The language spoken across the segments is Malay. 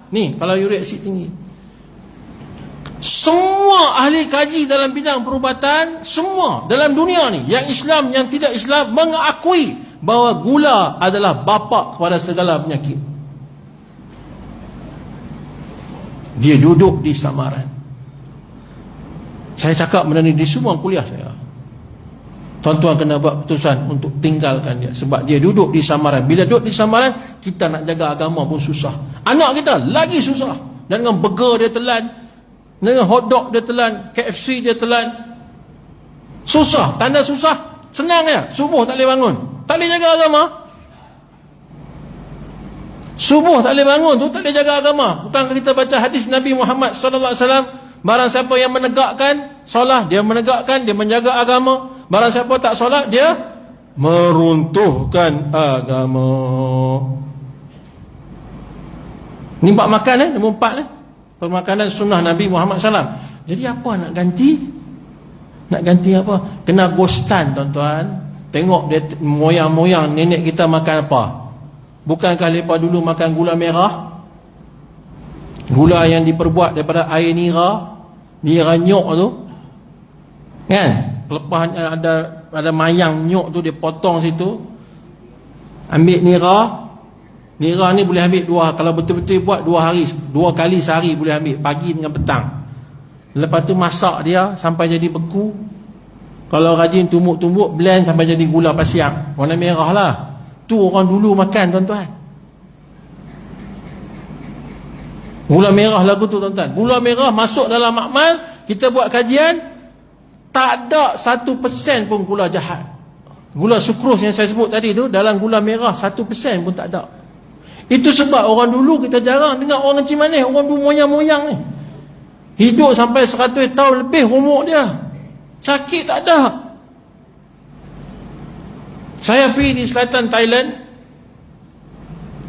Ni kalau uric acid tinggi. Semua ahli kaji dalam bidang perubatan, semua dalam dunia ni, yang Islam, yang tidak Islam, mengakui bahawa gula adalah bapa kepada segala penyakit. Dia duduk di samaran. Saya cakap benda ni di semua kuliah saya. Tuan-tuan kena buat keputusan untuk tinggalkan dia, sebab dia duduk di samaran. Bila duduk di samaran, kita nak jaga agama pun susah. Anak kita lagi susah. Dan dengan burger dia telan, dengan hotdog dia telan, KFC dia telan. Susah. Tanda susah, senang ya. Subuh tak boleh bangun, tak boleh jaga agama. Subuh tak boleh bangun tu tak boleh jaga agama. Hutang kita baca hadis Nabi Muhammad SAW, barang siapa yang menegakkan solat, dia menegakkan, dia menjaga agama. Barang siapa tak solat, dia meruntuhkan agama. Ni bab makan nombor 4 permakanan sunnah Nabi Muhammad SAW. Jadi apa nak ganti? Nak ganti apa? Kena ghostan tuan-tuan. Tengok dia moyang-moyang nenek kita makan apa. Bukankah mereka dulu makan gula merah? Gula yang diperbuat daripada air nira, nira nyok tu, kan? Lepas ada mayang nyok tu, dia potong situ, ambil nira. Nira ni boleh ambil kalau betul-betul buat 2 kali sehari boleh ambil, pagi dengan petang. Lepas tu masak dia sampai jadi beku. Kalau rajin tumbuk-tumbuk, blend sampai jadi gula pasiang warna merah lah. Tu orang dulu makan tuan-tuan. Gula merah lagu tu tuan-tuan. Gula merah masuk dalam makmal, kita buat kajian, tak ada 1% pun gula jahat. Gula sukros yang saya sebut tadi tu, dalam gula merah 1% pun tak ada. Itu sebab orang dulu kita jarang dengar orang kencing manis. Orang dulu moyang-moyang ni hidup sampai 100 tahun lebih umur dia, sakit tak ada. Saya pergi di selatan Thailand,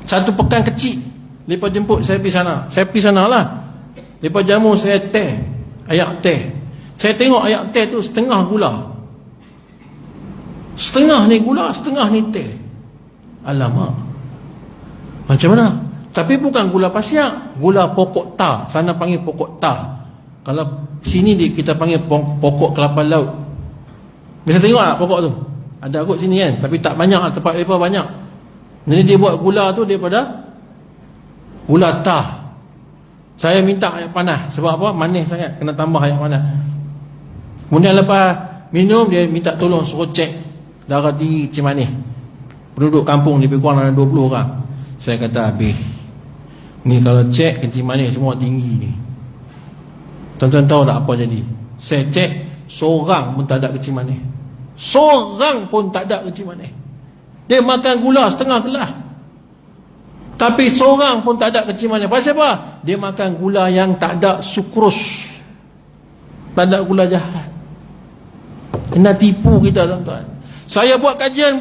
satu pekan kecil. Lepas jemput saya pergi sana. Saya pergi sana lah. Lepas jamu saya teh, ayak teh. Saya tengok ayak teh tu setengah gula. Setengah ni gula, setengah ni teh. Alamak, macam mana? Tapi bukan gula pasiak, gula pokok tar. Sana panggil pokok tar. Kalau sini kita panggil pokok kelapa laut. Bisa tengok tak pokok tu? Ada kot sini kan, tapi tak banyak lah, tempat mereka banyak. Jadi dia buat gula tu daripada gula tar. Saya minta air panas. Sebab apa? Manis sangat, kena tambah air panas. Kemudian lepas minum, dia minta tolong suruh cek darah tinggi, kencing manis. Penduduk kampung lebih kurang dalam 20 orang. Saya kata, habis ni kalau cek kencing manis semua tinggi ni. Tuan-tuan tahu tak apa jadi? Saya cek, seorang pun tak ada kencing manis. Seorang pun tak ada kencing manis. Dia makan gula setengah gelas, tapi seorang pun tak ada kencing manis. Pasal apa? Dia makan gula yang tak ada sukros, tak ada gula jahat. Kena tipu kita tuan-tuan. Saya buat kajian,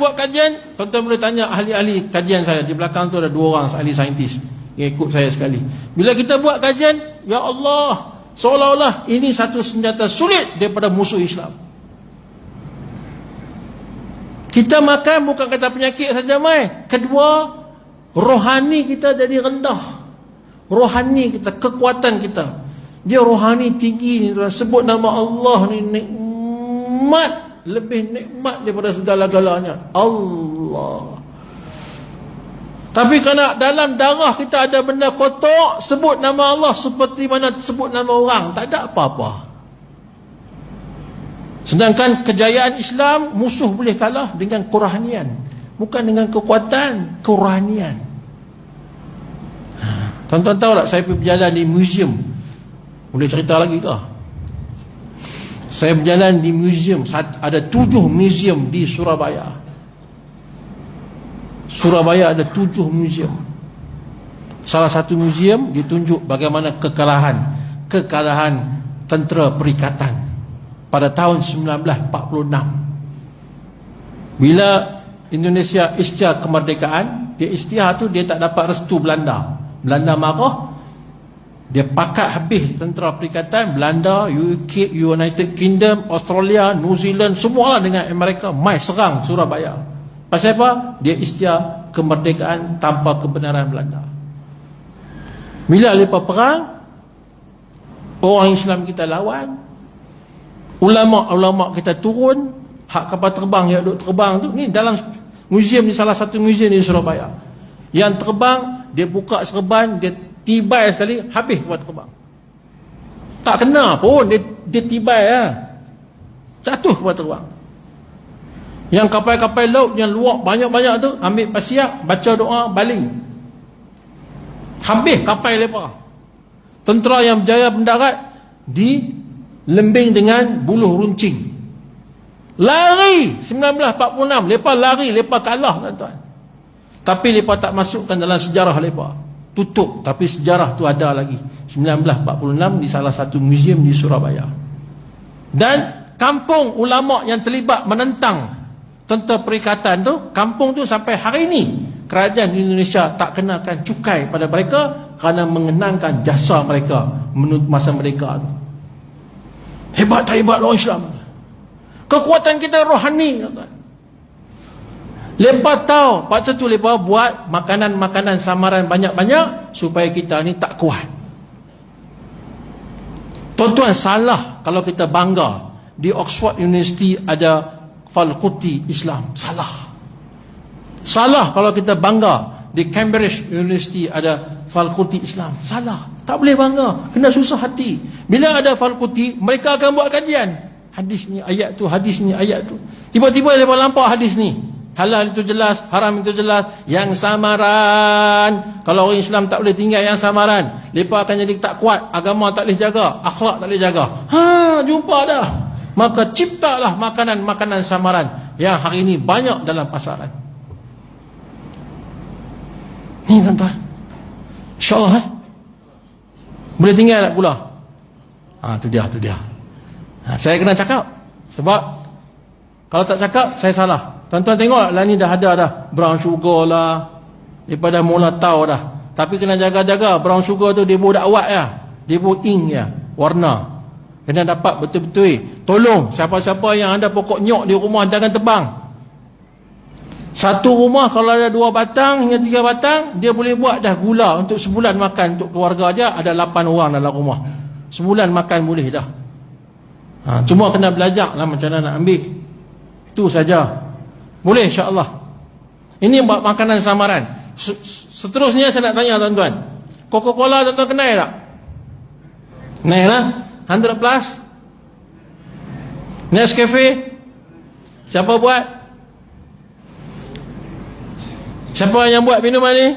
tuan-tuan boleh tanya ahli-ahli kajian saya. Di belakang tu ada 2 orang ahli saintis yang ikut saya sekali. Bila kita buat kajian, ya Allah, seolah-olah ini satu senjata sulit daripada musuh Islam. Kita makan bukan kata penyakit saja mai. Kedua, rohani kita jadi rendah. Rohani kita, kekuatan kita, dia rohani tinggi ni tuan. Sebut nama Allah ni nikmat, lebih nikmat daripada segala-galanya Allah. Tapi kerana dalam darah kita ada benda kotor, sebut nama Allah seperti mana sebut nama orang, tak ada apa-apa. Sedangkan kejayaan Islam, musuh boleh kalah dengan kerohanian, bukan dengan kekuatan, kerohanian. Tuan-tuan tahu tak, saya pergi berjalan di museum. Boleh cerita lagi ke? Saya berjalan di museum, ada 7 museum di Surabaya. Surabaya ada 7 museum. Salah satu museum ditunjuk bagaimana kekalahan tentera perikatan pada tahun 1946. Bila Indonesia isytihar kemerdekaan, dia isytihar tu dia tak dapat restu Belanda. Belanda marah, dia pakat habis tentera perikatan. Belanda, UK, United Kingdom, Australia, New Zealand, semualah dengan Amerika mai serang Surabaya. Pasal apa? Dia isytihar kemerdekaan tanpa kebenaran Belanda. Bila lepas perang, orang Islam kita lawan, ulama-ulama kita turun, hak kapal terbang yang duk terbang tu, ni dalam muzium ni, salah satu muzium di Surabaya. Yang terbang, dia buka serban, dia tibai sekali, habis kapal terbang. Tak kena pun, dia tibai lah. Jatuh kapal terbang. Yang kapal-kapal laut yang luar banyak-banyak tu, ambil pasiak, baca doa, baling. Habis kapal lepas. Tentera yang berjaya mendarat di lembing dengan buluh runcing. Lari 1946, lepas lari, lepas kalah tuan-tuan. Tapi lepas tak masukkan dalam sejarah lepas. Tutup, tapi sejarah tu ada lagi. 1946 di salah satu muzium di Surabaya. Dan kampung ulama yang terlibat menentang tentera perikatan tu, kampung tu sampai hari ini kerajaan Indonesia tak kenakan cukai pada mereka kerana mengenangkan jasa mereka menurut masa mereka tu. Hebat tak hebat orang Islam? Kekuatan kita rohani. Lepas tahu, pasal tu lepas buat makanan-makanan samaran banyak-banyak supaya kita ni tak kuat. Tuan-tuan, salah kalau kita bangga di Oxford University ada fakulti Islam. Salah kalau kita bangga di Cambridge University ada fakulti Islam. Salah. Tak boleh bangga. Kena susah hati. Bila ada fakulti, mereka akan buat kajian. Hadis ni ayat tu, hadis ni ayat tu. Tiba-tiba mereka nampak hadis ni. Halal itu jelas, haram itu jelas. Yang samaran, kalau orang Islam tak boleh tinggal yang samaran, mereka akan jadi tak kuat. Agama tak boleh jaga, akhlak tak boleh jaga. Jumpa dah. Maka ciptalah makanan-makanan samaran yang hari ini banyak dalam pasaran. Ni tuan-tuan, InsyaAllah boleh tinggal tak pula? Tu dia. Saya kena cakap. Sebab kalau tak cakap, saya salah. Tuan-tuan tengok lah ni dah ada dah brown sugar lah, daripada mula tahu dah. Tapi kena jaga-jaga. Brown sugar tu dia buat dakwat ya, dia buat ink ya, warna. Kena dapat betul-betul. Tolong siapa-siapa yang ada pokok nyok di rumah, jangan tebang. Satu rumah kalau ada 2 batang hingga 3 batang, dia boleh buat dah gula untuk sebulan makan. Untuk keluarga dia ada 8 orang dalam rumah, sebulan makan boleh dah. Cuma kena belajar lah macam mana nak ambil. Itu saja. Boleh insya-Allah. Ini buat makanan samaran. Seterusnya saya nak tanya tuan-tuan, Coca-Cola tuan-tuan kenal tak? Kenal lah. 100 plus Nescafe. Siapa buat? Siapa yang buat minuman ni?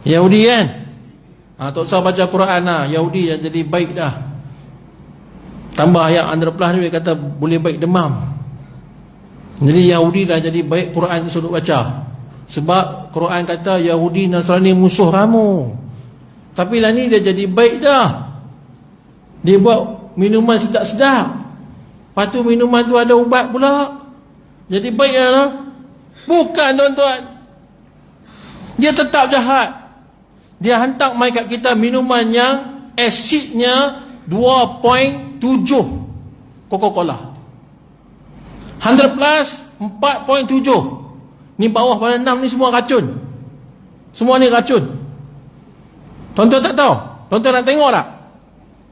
Yahudi kan? Tak usah baca Quran lah. Yahudi yang jadi baik dah. Tambah yang 100 plus ni dia kata boleh baik demam. Jadi Yahudi dah jadi baik, Quran suruh baca. Sebab Quran kata Yahudi Nasrani musuh kamu. Tapi lah ni dia jadi baik dah. Dia buat minuman sedap-sedap. Lepas tu minuman tu ada ubat pula. Jadi baik lah. Bukan tuan-tuan. Dia tetap jahat. Dia hantar mai kat kita minuman yang asidnya 2.7 Coca-Cola. 100 plus 4.7. Ni bawah pada 6 ni semua racun. Semua ni racun. Tuan-tuan tak tahu? Tuan-tuan nak tengok tak?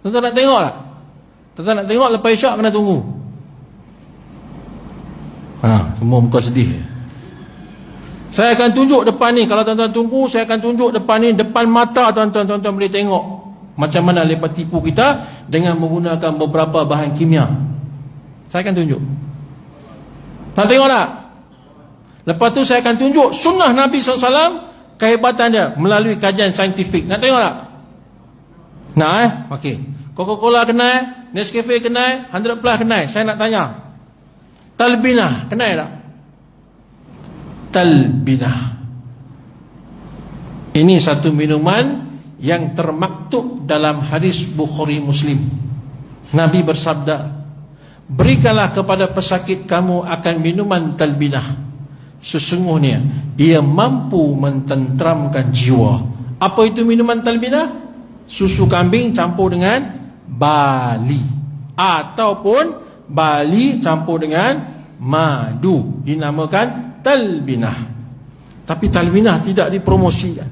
Tuan-tuan nak tengok tak? Tuan-tuan nak tengok lepas isyak kena tunggu. Semua muka sedih. Saya akan tunjuk depan ni. Kalau tuan-tuan tunggu, saya akan tunjuk depan ni, depan mata tuan-tuan. Tuan-tuan boleh tengok macam mana mereka tipu kita dengan menggunakan beberapa bahan kimia. Saya akan tunjuk. Nak tengok tak? Lepas tu saya akan tunjuk sunnah Nabi SAW, kehebatan dia melalui kajian saintifik. Nak tengok tak? Nak Okey. Coca-Cola kenal, Nescafe kenal, 100 plus kenal. Saya nak tanya, Talbinah kenal tak? Talbinah ini satu minuman yang termaktub dalam hadis Bukhari Muslim. Nabi bersabda, berikanlah kepada pesakit kamu akan minuman talbinah. Sesungguhnya ia mampu mententeramkan jiwa. Apa itu minuman talbinah? Susu kambing campur dengan bali, ataupun bali campur dengan madu, dinamakan talbinah. Tapi talbinah tidak dipromosikan.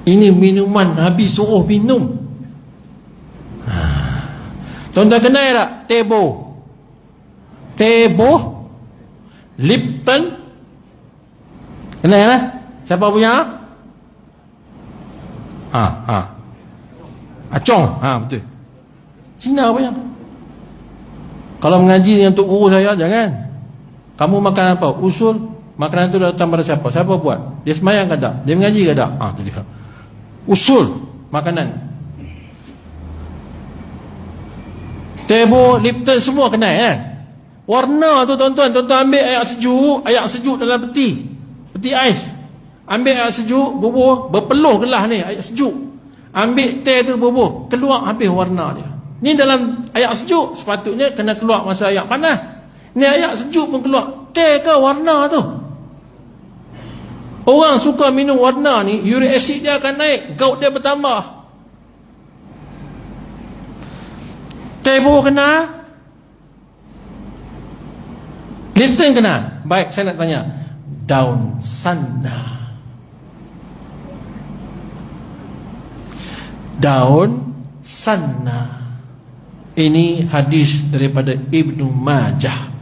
Ini minuman Nabi suruh minum. Tuan-tuan kenal tak? Tebo, Lipton. Kenal lah? Siapa punya? Acong. Betul. Cina punya. Kalau mengaji dengan Tok Guru saya, jangan. Kamu makan apa? Usul. Makanan itu datang pada siapa? Siapa buat? Dia semayang ke tak? Dia mengaji ke tak? Itu dia. Usul makanan. Tebo, Lipton semua kenal kan? Warna tu tuan-tuan ambil air sejuk dalam peti ais. Ambil air sejuk, bubuh, berpeluh gelas ni air sejuk. Ambil teh tu bubuh, keluar habis warna dia. Ni dalam air sejuk, sepatutnya kena keluar masa air panas. Ni air sejuk pun keluar. Teh ke warna tu? Orang suka minum warna ni, uric acid dia akan naik, gout dia bertambah. Tebo kena, Lipton kena. Baik, saya nak tanya, daun sana. Daun sana. Ini hadis daripada Ibnu Majah.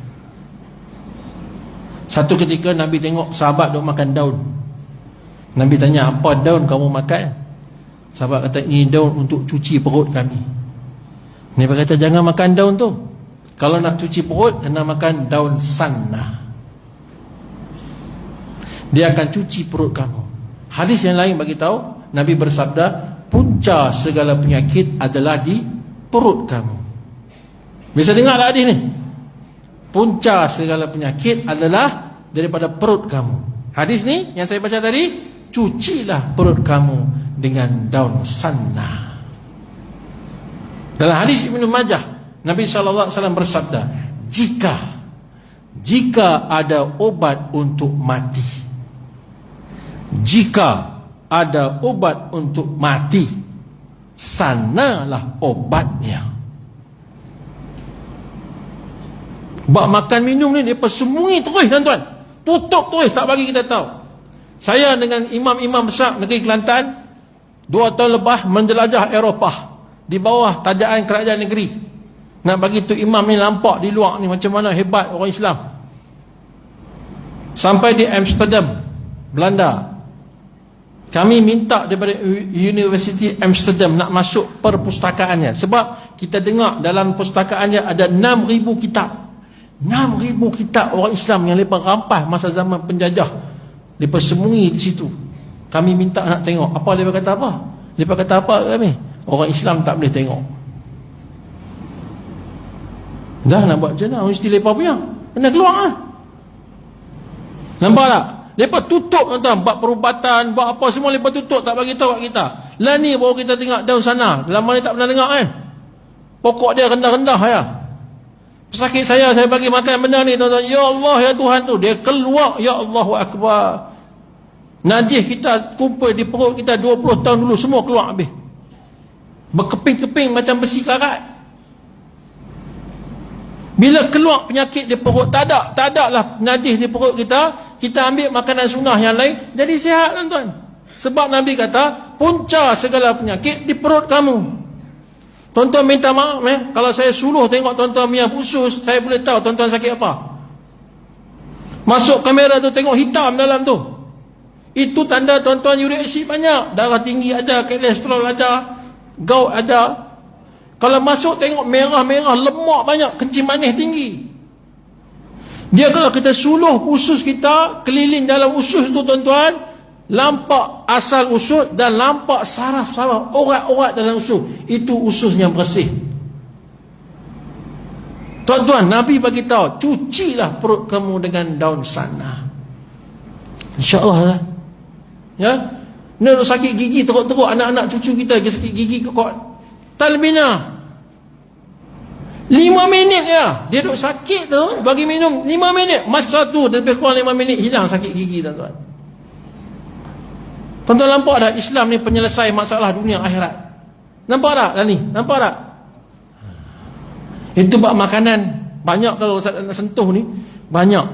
Satu ketika Nabi tengok sahabat duk makan daun. Nabi tanya, apa daun kamu makan? Sahabat kata, ini daun untuk cuci perut kami. Nabi kata, jangan makan daun tu. Kalau nak cuci perut, kena makan daun sana. Dia akan cuci perut kamu. Hadis yang lain bagi tahu, Nabi bersabda, punca segala penyakit adalah di perut kamu. Bisa dengar tak hadis ni? Punca segala penyakit adalah daripada perut kamu. Hadis ni yang saya baca tadi, cucilah perut kamu dengan daun sana. Dalam hadis Ibnu Majah, Nabi SAW bersabda, jika ada obat untuk mati, jika ada obat untuk mati, sanalah obatnya. Bak makan minum ni dia persembunyi terus tuan-tuan. Tutup terus, tak bagi kita tahu. Saya dengan imam-imam besar negeri Kelantan 2 tahun lepas menjelajah Eropah di bawah tajaan kerajaan negeri. Nak bagi tu imam ni nampak di luar ni macam mana hebat orang Islam. Sampai di Amsterdam, Belanda. Kami minta daripada University Amsterdam nak masuk perpustakaannya. Sebab kita dengar dalam pustakaannya ada 6,000 kitab. 6,000 kitab orang Islam yang mereka rampas masa zaman penjajah. Mereka sembunyi di situ. Kami minta nak tengok. Apa mereka kata apa? Mereka kata apa kami? Orang Islam tak boleh tengok. Dah nak buat macam mana? Mesti mereka punya. Kena keluar lah. Nampak tak? Mereka tutup tuan-tuan. Buat perubatan, buat apa semua mereka tutup. Tak bagi tahu kat kita. Lah ni baru kita tengok daun sana. Lama ni tak pernah dengar kan? Pokok dia rendah-rendah ya. Pesakit saya bagi makan benda ni tuan-tuan. Ya Allah ya Tuhan tu. Dia keluar. Ya Allahu Akbar. Najis kita kumpul di perut kita 20 tahun dulu. Semua keluar habis. Berkeping-keping macam besi karat. Bila keluar penyakit di perut, tak ada lah najis di perut kita. Kita ambil makanan sunnah yang lain, jadi sihat tuan-tuan. Sebab Nabi kata, punca segala penyakit di perut kamu. Tuan-tuan minta maaf kalau saya suluh tengok tuan-tuan punya usus, saya boleh tahu tuan-tuan sakit apa. Masuk kamera tu tengok hitam dalam tu, itu tanda tuan-tuan uric acid banyak. Darah tinggi ada, kolesterol ada, gout ada. Kalau masuk tengok merah-merah, lemak banyak, kencing manis tinggi. Dia kalau kita suluh usus kita, keliling dalam usus tu tuan-tuan, lampak asal usus dan lampak saraf-saraf, urat-urat dalam usus. Itu usus yang bersih. Tuan-tuan, Nabi bagi tahu, cucilah perut kamu dengan daun sana. InsyaAllah lah. Ya, ni sakit gigi teruk-teruk, anak-anak cucu kita sakit gigi kok. Talbina 5 minit ya. Dia duduk sakit tu, bagi minum 5 minit. Masa tu lebih kurang 5 minit hilang sakit gigi tuan-tuan. Tuan-tuan nampak tak Islam ni penyelesai masalah dunia akhirat? Nampak tak dah ni? Nampak tak? Itu bab makanan. Banyak kalau saya nak sentuh ni, banyak.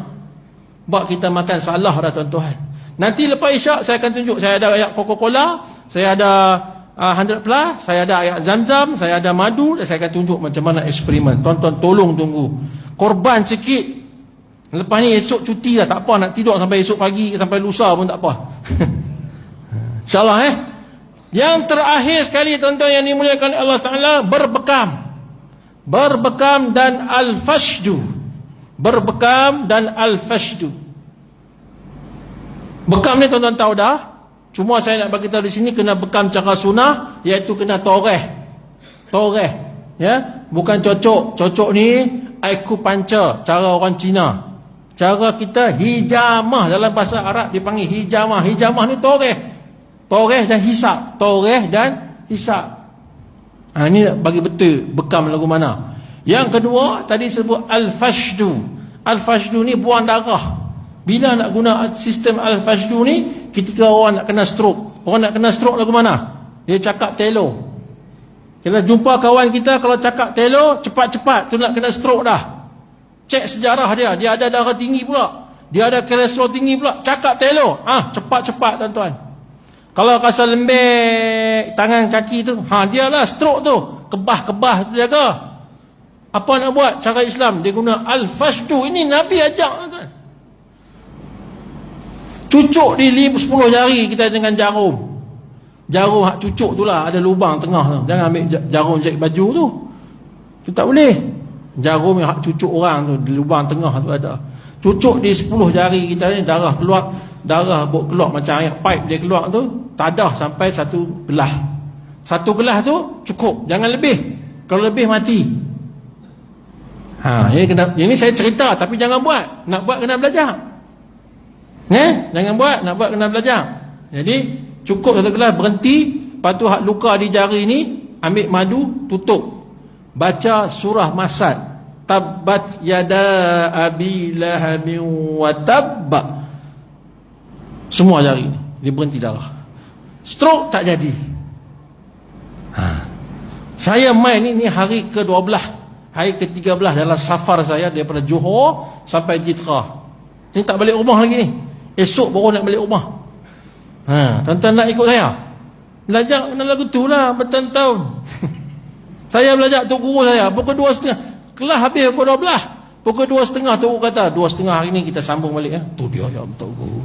Bab kita makan salah dah tuan-tuan. Nanti lepas isyak saya akan tunjuk. Saya ada ayat Coca-Cola, saya ada 100 plus, saya ada ayat Zam-Zam, saya ada madu, dan saya akan tunjuk macam mana eksperimen. Tuan-tuan tolong tunggu. Korban sikit. Lepas ni esok cuti lah, tak apa, nak tidur sampai esok pagi, sampai lusa pun tak apa. InsyaAllah Yang terakhir sekali tuan-tuan yang dimuliakan Allah Ta'ala, berbekam. Berbekam dan al-fashdu. Berbekam dan al-fashdu. Bekam ni tuan-tuan tahu dah. Cuma saya nak bagi tahu di sini kena bekam cara sunnah, iaitu kena toreh. Toreh. Ya, bukan cocok. Cocok ni acupuncture, cara orang Cina. Cara kita hijamah, dalam bahasa Arab dipanggil hijamah. Hijamah ni toreh. Toreh dan hisap. Toreh dan hisap. Ini bagi betul bekam lagu mana. Yang kedua tadi sebut al-fashdu. Al-fashdu ni buang darah. Bila nak guna sistem al-fashdu ni, ketika orang nak kena stroke. Orang nak kena stroke lagu mana? Dia cakap telo. Kita jumpa kawan kita, kalau cakap telo, cepat-cepat tu nak kena stroke dah. Cek sejarah dia, dia ada darah tinggi pula, dia ada kolesterol tinggi pula. Cakap telo, cepat-cepat tuan-tuan. Kalau rasa lembek tangan kaki tu, dialah stroke tu. Kebah-kebah tu jaga. Apa nak buat? Cara Islam dia guna al-fashdu. Ini Nabi ajak tuan. Cucuk di 10 jari kita dengan jarum. Jarum hak cucuk tu lah, ada lubang tengah tu. Jangan ambil jarum jahit baju tu. Tu tak boleh. Jarum yang hak cucuk orang tu, di lubang tengah tu ada. Cucuk di 10 jari kita ni, darah keluar. Darah keluar macam air pipe dia keluar tu, tadah sampai 1 gelas. 1 gelas tu cukup, jangan lebih. Kalau lebih mati. Ini saya cerita, tapi jangan buat. Nak buat kena belajar. Jangan buat, nak buat kena belajar. Jadi cukup 1 gelas, berhenti. Lepas tu hak luka di jari ni, ambil madu, tutup. Baca surah Masad. Tabbat yada abi lahabin wa tabba. Semua jari ni, dia berhenti darah. Stroke tak jadi. Saya main ni hari ke-12, hari ke-13 dalam safar saya daripada Johor sampai Jitra. Ni tak balik rumah lagi ni. Esok baru nak balik rumah. Tuan-tuan nak ikut saya? Belajar kena lagu tu lah bertahun-tahun. Saya belajar tok guru saya pukul 2.30. Kelas habis pukul 12. Pukul 2.30 tok guru kata 2.30 hari ni kita sambung balik. Tu dia yang tok guru.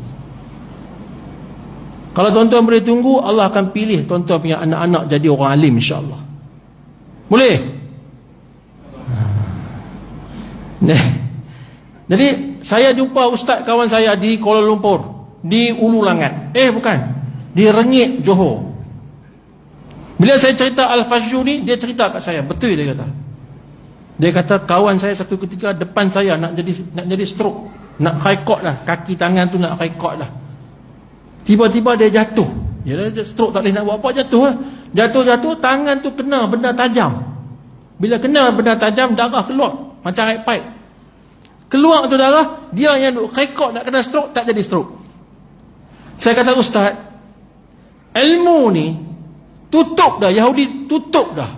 Kalau tuan-tuan boleh tunggu, Allah akan pilih tuan-tuan punya anak-anak jadi orang alim, insya-Allah. Boleh? Jadi saya jumpa ustaz kawan saya di Kuala Lumpur, di Ulu Langat. Bukan, di Rengit, Johor. Bila saya cerita al-fashdu ni, dia cerita kat saya, betul dia kata. Dia kata kawan saya satu ketika depan saya nak jadi stroke, nak haikot lah, kaki tangan tu nak haikot lah. Tiba-tiba dia jatuh. Dia stroke, tak boleh nak buat apa, jatuh lah. Jatuh, tangan tu kena benda tajam. Bila kena benda tajam, darah keluar macam air pipe. Keluar tu darah, dia yang duk haikot nak kena stroke, tak jadi stroke. Saya kata, ustaz, ilmu ni tutup dah, Yahudi tutup dah.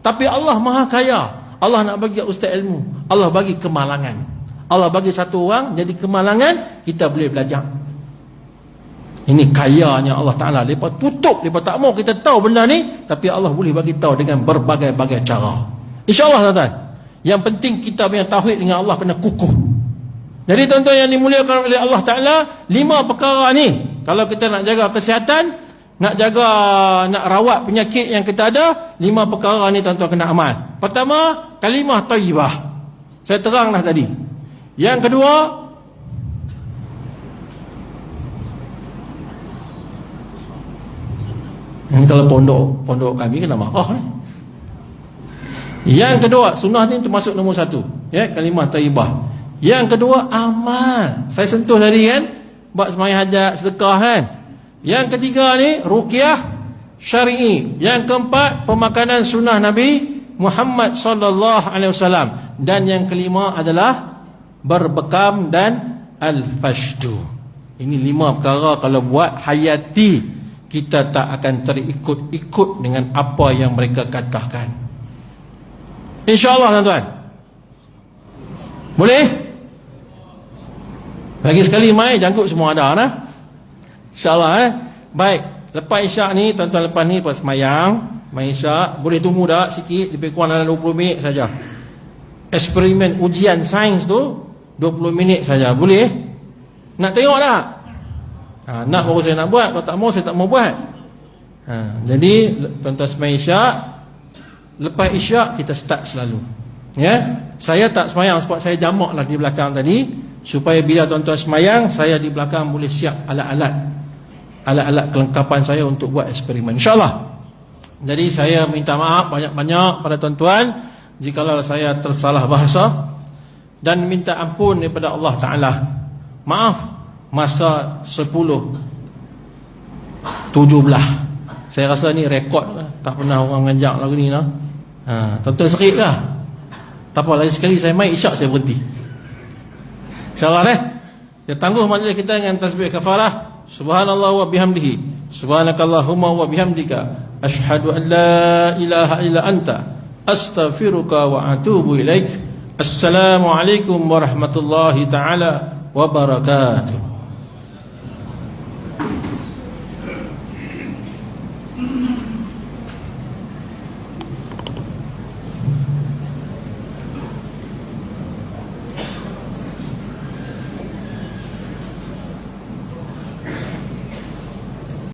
Tapi Allah Maha Kaya. Allah nak bagi ustaz ilmu, Allah bagi kemalangan. Allah bagi satu orang jadi kemalangan, kita boleh belajar. Ini kayanya Allah Ta'ala. Lepas tutup, lepas tak mau kita tahu benda ni, tapi Allah boleh bagi tahu dengan berbagai-bagai cara. InsyaAllah tuan-tuan. Yang penting kita punya tauhid dengan Allah kena kukuh. Jadi tuan-tuan yang dimuliakan oleh Allah Ta'ala, 5 perkara ni, kalau kita nak jaga kesihatan, nak jaga, nak rawat penyakit yang kita ada, 5 perkara ni tuan-tuan kena amal. Pertama, kalimah thayyibah. Saya terang dah tadi. Yang kedua, kalau pondok kami kena marah ni. Yang kedua, sunnah ni termasuk nombor 1, kalimah thayyibah. Yang kedua, amal. Saya sentuh tadi kan, buat sembahyang hajat, sedekah kan. Yang ketiga ni ruqyah syar'i. Yang keempat, pemakanan sunnah Nabi Muhammad sallallahu alaihi wasallam. Dan yang kelima adalah berbekam dan al-fashdu. Ini 5 perkara kalau buat hayati, kita tak akan terikut-ikut dengan apa yang mereka katakan. InsyaAllah tuan-tuan. Boleh? Lagi sekali mai jangkut semua ada nah. InsyaAllah Baik. Lepas isyak ni, tuan-tuan, lepas ni pas semayang, main isyak, boleh tunggu dah sikit, lebih kurang dalam 20 minit saja. Eksperimen ujian sains tu 20 minit saja. Boleh? Nak tengok tak? Nak baru saya nak buat. Kalau tak mau, saya tak mau buat. Jadi tuan-tuan semayang isyak, lepas isyak kita start selalu. Ya, saya tak semayang sebab saya jamak lah di belakang tadi, supaya bila tuan-tuan semayang, saya di belakang boleh siap alat-alat kelengkapan saya untuk buat eksperimen, insyaAllah. Jadi saya minta maaf banyak-banyak pada tuan-tuan jikalau saya tersalah bahasa, dan minta ampun daripada Allah Ta'ala. Maaf, masa 10:17 saya rasa ni rekod lah. Tak pernah orang ngajak lagu ni lah. Tuan-tuan serik lah. Tak apa, lagi sekali saya main isyak saya berhenti, InsyaAllah kita tangguh majlis kita dengan tasbih kafarah. Subhanallah wa bihamdihi, subhanakallahumma wa bihamdika, asyhadu an la ilaha illa anta, astaghfiruka wa atubu ilaik. Assalamualaikum warahmatullahi ta'ala wabarakatuh.